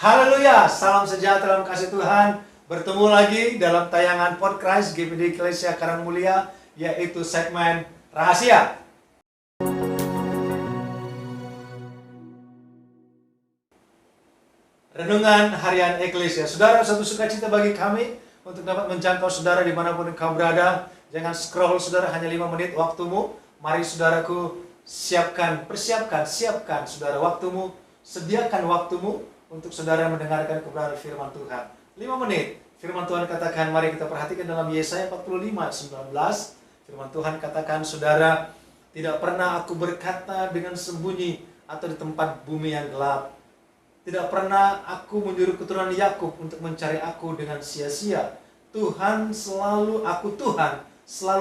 Haleluya, salam sejahtera dalam kasih Tuhan. Bertemu lagi dalam tayangan podcast GPD Eklesia Karangmulia, yaitu segmen Rahasia. Renungan Harian Eklesia. Saudara, satu sukacita bagi kami untuk dapat menjangkau saudara dimanapun engkau berada. Jangan scroll saudara, hanya 5 menit waktumu. Mari saudaraku, siapkan saudara waktumu. Sediakan waktumu untuk saudara mendengarkan kebenaran firman Tuhan. 5 menit. Firman Tuhan katakan, mari kita perhatikan dalam Yesaya 45:19. Firman Tuhan katakan, saudara, tidak pernah aku berkata dengan sembunyi atau di tempat bumi yang gelap. Tidak pernah aku menyuruh keturunan Yakub untuk mencari aku dengan sia-sia. Tuhan selalu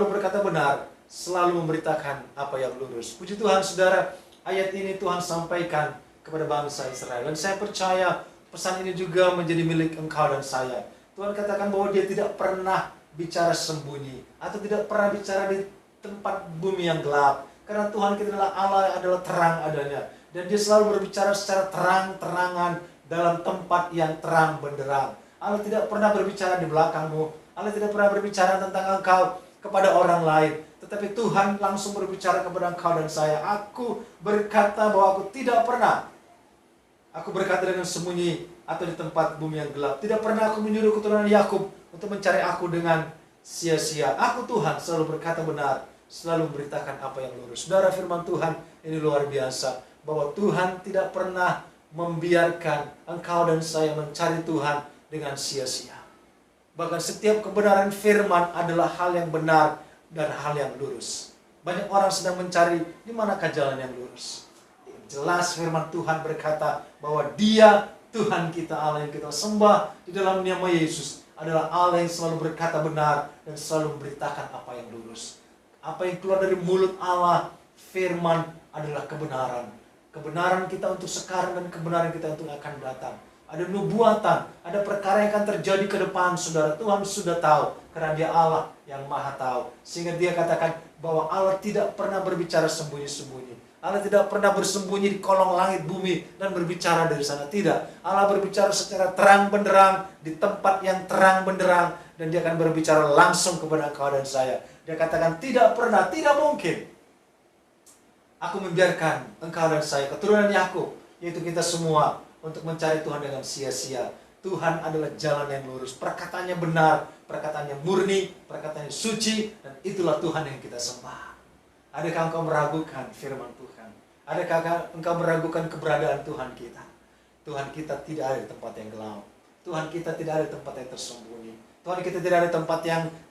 berkata benar, selalu memberitakan apa yang lurus. Puji Tuhan saudara, ayat ini Tuhan sampaikan kepada bangsa Israel. Dan saya percaya pesan ini juga menjadi milik engkau dan saya. Tuhan katakan bahwa dia tidak pernah bicara sembunyi atau tidak pernah bicara di tempat bumi yang gelap. Karena Tuhan kita adalah Allah yang adalah terang adanya. Dan dia selalu berbicara secara terang-terangan dalam tempat yang terang benderang. Allah tidak pernah berbicara di belakangmu. Allah tidak pernah berbicara tentang engkau kepada orang lain. Tetapi Tuhan langsung berbicara kepada engkau dan saya. Aku berkata bahwa aku tidak pernah. Aku berkata dengan sembunyi atau di tempat bumi yang gelap. Tidak pernah aku menyuruh keturunan Yakub untuk mencari aku dengan sia-sia. Aku Tuhan selalu berkata benar, selalu memberitakan apa yang lurus. Saudara, firman Tuhan ini luar biasa. Bahwa Tuhan tidak pernah membiarkan engkau dan saya mencari Tuhan dengan sia-sia. Bahkan setiap kebenaran firman adalah hal yang benar dan hal yang lurus. Banyak orang sedang mencari di manakah jalan yang lurus. Jelas firman Tuhan berkata bahwa Dia Tuhan kita, Allah yang kita sembah di dalam nama Yesus adalah Allah yang selalu berkata benar dan selalu memberitakan apa yang lurus. Apa yang keluar dari mulut Allah, firman adalah kebenaran. Kebenaran kita untuk sekarang dan kebenaran kita untuk akan datang. Ada nubuatan, ada perkara yang akan terjadi ke depan, saudara. Tuhan sudah tahu, karena Dia Allah yang maha tahu. Sehingga Dia katakan bahwa Allah tidak pernah berbicara sembunyi-sembunyi. Allah tidak pernah bersembunyi di kolong langit bumi dan berbicara dari sana. Tidak. Allah berbicara secara terang benderang, di tempat yang terang benderang. Dan Dia akan berbicara langsung kepada engkau dan saya. Dia katakan tidak pernah, tidak mungkin aku membiarkan engkau dan saya, keturunan Yakub, yaitu kita semua, untuk mencari Tuhan dengan sia-sia. Tuhan adalah jalan yang lurus. Perkataannya benar, perkataannya murni, perkataannya suci, dan itulah Tuhan yang kita sembah. Adakah engkau meragukan firman Tuhan? Adakah engkau meragukan keberadaan Tuhan kita? Tuhan kita tidak ada di tempat yang gelap. Tuhan kita tidak ada di tempat yang tersembunyi. Tuhan kita tidak ada di tempat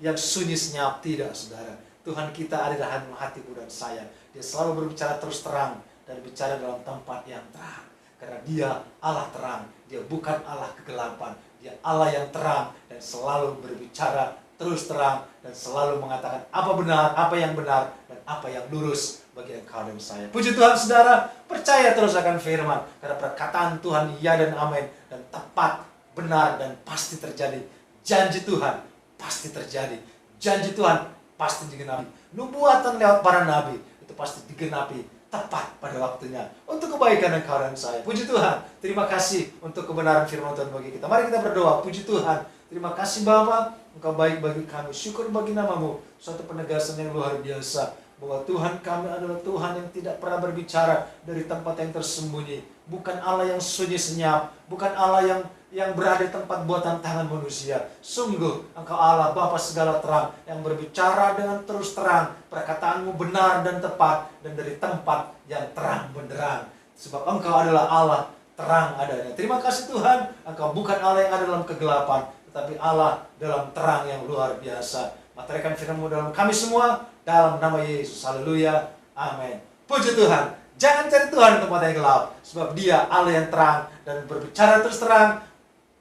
yang sunyi senyap. Tidak, saudara. Tuhan kita ada dalam hatimu dan saya. Dia selalu berbicara terus terang dan bicara dalam tempat yang terang. Karena Dia Allah terang. Dia bukan Allah kegelapan. Dia Allah yang terang dan selalu berbicara terus terang dan selalu mengatakan apa benar, apa yang benar dan apa yang lurus bagi engkau dan saya. Puji Tuhan saudara, percaya terus akan firman. Karena perkataan Tuhan ya dan amin dan tepat, benar dan pasti terjadi. Janji Tuhan pasti terjadi. Janji Tuhan pasti digenapi. Nubuatan lewat para nabi itu pasti digenapi tepat pada waktunya untuk kebaikan engkau dan saya. Puji Tuhan. Terima kasih untuk kebenaran firman Tuhan bagi kita. Mari kita berdoa. Puji Tuhan. Terima kasih Bapa, Engkau baik bagi kami. Syukur bagi nama-Mu. Suatu penegasan yang luar biasa bahwa Tuhan kami adalah Tuhan yang tidak pernah berbicara dari tempat yang tersembunyi. Bukan Allah yang sunyi senyap, bukan Allah yang berada di tempat buatan tangan manusia. Sungguh Engkau Allah Bapa segala terang yang berbicara dengan terus terang. Perkataanmu benar dan tepat dan dari tempat yang terang benderang. Sebab Engkau adalah Allah terang adanya. Terima kasih Tuhan, Engkau bukan Allah yang ada dalam kegelapan, tetapi Allah dalam terang yang luar biasa. Materaikan firman-Mu dalam kami semua, dalam nama Yesus. Haleluya. Amin. Puji Tuhan. Jangan cari Tuhan di tempat yang gelap, sebab Dia Allah yang terang dan berbicara terus terang.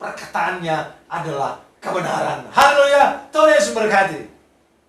Perkataannya adalah kebenaran. Haleluya. Tuhan Yesus memberkati.